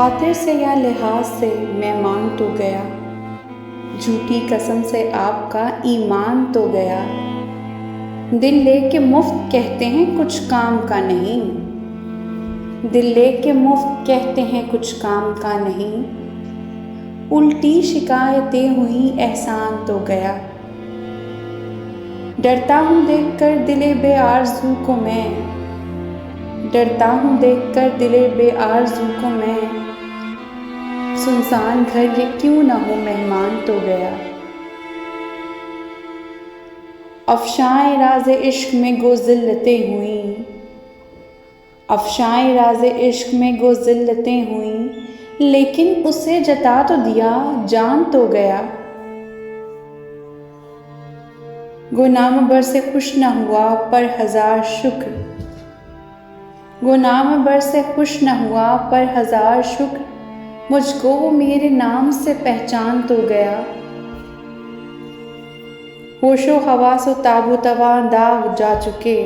खातिर से या लिहाज से मैं मान तो गया, झूठी कसम से आपका ईमान तो गया। दिल लेके मुफ्त कहते हैं कुछ काम का नहीं, दिल लेके मुफ्त कहते हैं कुछ काम का नहीं। उल्टी शिकायतें हुई एहसान तो गया, डरता हूँ देखकर दिले बेआरज़ू को मैं, डरता हूँ देखकर दिले बेआरज़ू को मैं। सुनसान घर ये क्यों ना हो मेहमान तो गया। अफ़शाएं राज़े इश्क में गो ज़िल्लतें हुईं, अफ़शाएं राज़े इश्क में गो ज़िल्लतें हुईं, लेकिन उसे जता तो दिया जान तो गया। गो नाम बर से खुश न हुआ पर हज़ार शुक्र, गो नाम बर से खुश न हुआ पर हज़ार शुक्र, मुझको वो मेरे नाम से पहचान तो गया। होशो हवासो ताबो तवां दाग जा चुके,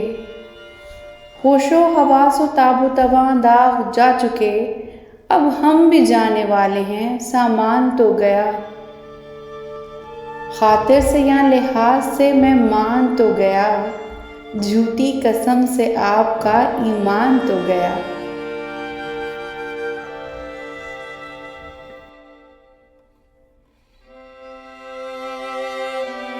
होशो हवासो ताबो तवां दाग जा चुके, अब हम भी जाने वाले हैं सामान तो गया। खातिर से या लिहाज से मैं मान तो गया, झूठी कसम से आपका ईमान तो गया।